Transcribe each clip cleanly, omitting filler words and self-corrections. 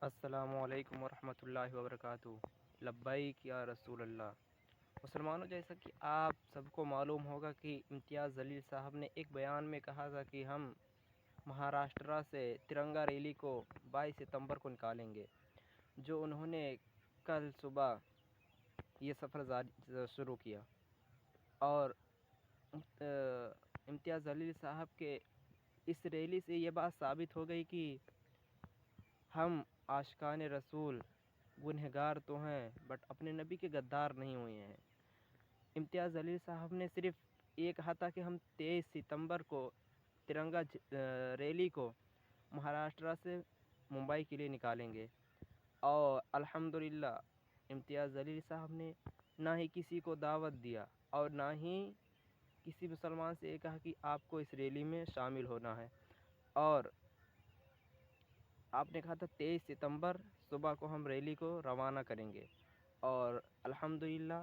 السلام علیکم ورحمۃ اللہ وبرکاتہ۔ لبیک یا رسول اللہ۔ مسلمانوں، جیسا کہ آپ سب کو معلوم ہوگا کہ امتیاز جلیل صاحب نے ایک بیان میں کہا تھا کہ ہم مہاراشٹرا سے ترنگا ریلی کو 22 ستمبر کو نکالیں گے، جو انہوں نے کل صبح یہ سفر شروع کیا۔ اور امتیاز جلیل صاحب کے اس ریلی سے یہ بات ثابت ہو گئی کہ ہم عاشقان رسول گنہگار تو ہیں بٹ اپنے نبی کے غدار نہیں ہوئے ہیں۔ امتیاز جلیل صاحب نے صرف یہ کہا تھا کہ ہم 23 ستمبر کو ترنگا ریلی کو مہاراشٹرا سے ممبئی کے لیے نکالیں گے، اور الحمدللہ امتیاز جلیل صاحب نے نہ ہی کسی کو دعوت دیا اور نہ ہی کسی مسلمان سے یہ کہا کہ آپ کو اس ریلی میں شامل ہونا ہے۔ اور آپ نے کہا تھا 23 ستمبر صبح کو ہم ریلی کو روانہ کریں گے، اور الحمدللہ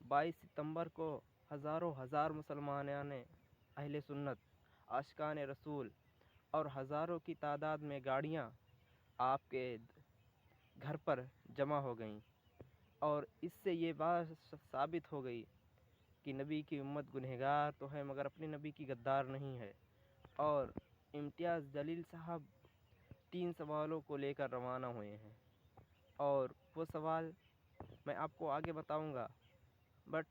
22 ستمبر کو ہزاروں ہزار مسلمانان اہل سنت عاشقان رسول اور ہزاروں کی تعداد میں گاڑیاں آپ کے گھر پر جمع ہو گئیں، اور اس سے یہ بات ثابت ہو گئی کہ نبی کی امت گنہگار تو ہے مگر اپنے نبی کی غدار نہیں ہے۔ اور امتیاز جلیل صاحب 3 سوالوں کو لے کر روانہ ہوئے ہیں، اور وہ سوال میں آپ کو آگے بتاؤں گا، بٹ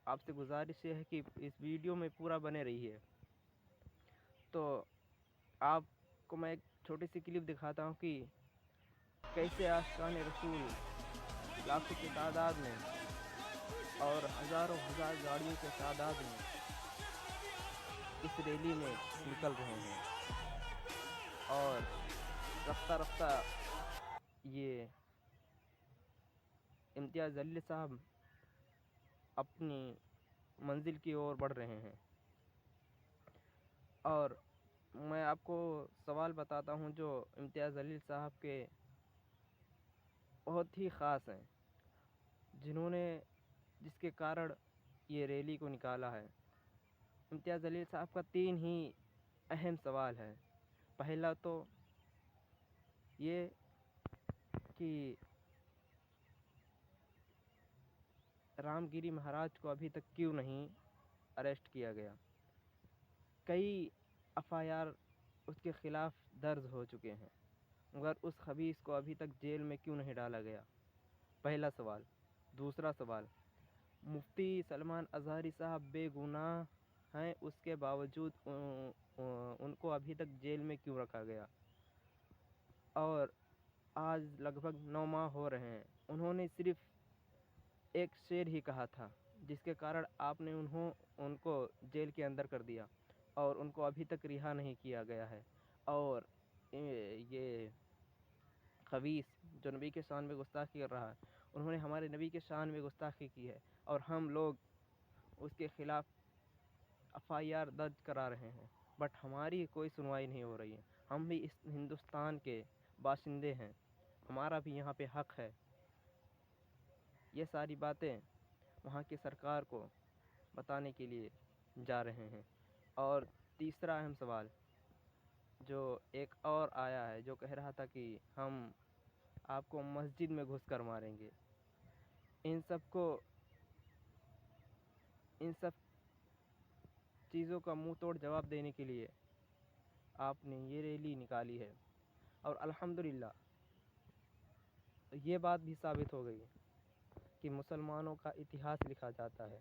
آپ سے گزارش یہ ہے کہ اس ویڈیو میں پورا بنے رہیے۔ تو آپ کو میں ایک چھوٹی سی کلپ دکھاتا ہوں کہ کیسے عاشقان رسول لاکھوں کی تعداد میں اور ہزاروں ہزار گاڑیوں کے تعداد میں اس ریلی میں نکل رہے ہیں، اور رفتہ رفتہ یہ امتیاز جلیل صاحب اپنی منزل کی اور بڑھ رہے ہیں۔ اور میں آپ کو سوال بتاتا ہوں جو امتیاز جلیل صاحب کے بہت ہی خاص ہیں، جس کے کارڑ یہ ریلی کو نکالا ہے۔ امتیاز جلیل صاحب کا 3 ہی اہم سوال ہے۔ پہلا تو یہ کہ رام گیری مہاراج کو ابھی تک کیوں نہیں اریسٹ کیا گیا؟ کئی FIR اس کے خلاف درج ہو چکے ہیں، مگر اس خبیث کو ابھی تک جیل میں کیوں نہیں ڈالا گیا؟ پہلا سوال۔ دوسرا سوال، مفتی سلمان اظہری صاحب بے گناہ ہیں، اس کے باوجود ان کو ابھی تک جیل میں کیوں رکھا گیا؟ اور آج لگ بھگ 9 ماہ ہو رہے ہیں، انہوں نے صرف ایک شعر ہی کہا تھا، جس کے کارن آپ نے ان کو جیل کے اندر کر دیا، اور ان کو ابھی تک رہا نہیں کیا گیا ہے۔ اور یہ خبیث جو نبی کے شان میں گستاخی کر رہا ہے، انہوں نے ہمارے نبی کے شان میں گستاخی کی ہے، اور ہم لوگ اس کے خلاف FIR درج کرا رہے ہیں، بٹ ہماری کوئی سنوائی نہیں ہو رہی ہے۔ ہم بھی اس ہندوستان کے باشندے ہیں، ہمارا بھی یہاں پہ حق ہے۔ یہ ساری باتیں وہاں کی سرکار کو بتانے کے لیے جا رہے ہیں۔ اور تیسرا اہم سوال جو ایک اور آیا ہے، جو کہہ رہا تھا کہ ہم آپ کو مسجد میں گھس کر ماریں گے۔ ان سب چیزوں کا منہ توڑ جواب دینے کے لیے آپ نے یہ ریلی نکالی ہے، اور الحمدللہ یہ بات بھی ثابت ہو گئی کہ مسلمانوں کا اتہاس لکھا جاتا ہے،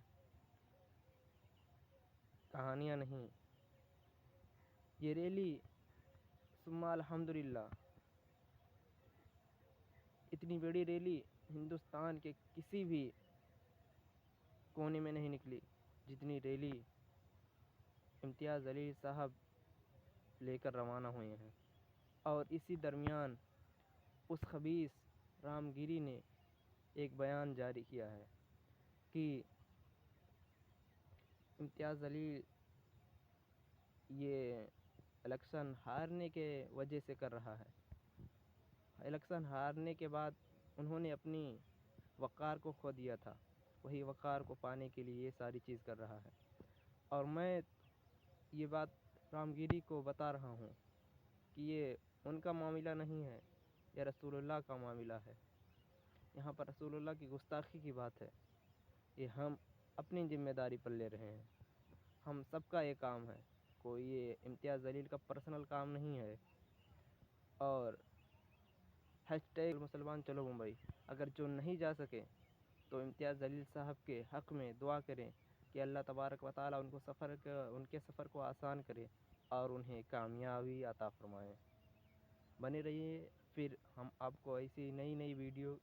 کہانیاں نہیں۔ یہ ریلی ثم الحمدللہ اتنی بڑی ریلی ہندوستان کے کسی بھی کونے میں نہیں نکلی جتنی ریلی امتیاز جلیل صاحب لے کر روانہ ہوئے ہیں۔ اور اسی درمیان اس خبیث رام گیری نے ایک بیان جاری کیا ہے کہ امتیاز جلیل یہ الیکشن ہارنے کے وجہ سے کر رہا ہے۔ الیکشن ہارنے کے بعد انہوں نے اپنی وقار کو کھو دیا تھا، وہی وقار کو پانے کے لیے یہ ساری چیز کر رہا ہے۔ اور میں یہ بات رام گیری کو بتا رہا ہوں کہ یہ ان کا معاملہ نہیں ہے، یہ رسول اللہ کا معاملہ ہے، یہاں پر رسول اللہ کی گستاخی کی بات ہے، یہ ہم اپنی ذمہ داری پر لے رہے ہیں، ہم سب کا یہ کام ہے، کوئی یہ امتیاز جلیل کا پرسنل کام نہیں ہے۔ اور #, مسلمان چلو ممبئی، اگر جو نہیں جا سکے تو امتیاز جلیل صاحب کے حق میں دعا کریں کہ اللہ تبارک و تعالیٰ ان کے سفر کو آسان کرے اور انہیں کامیابی عطا فرمائے۔ بنے رہیے، پھر ہم آپ کو ایسی نئی ویڈیو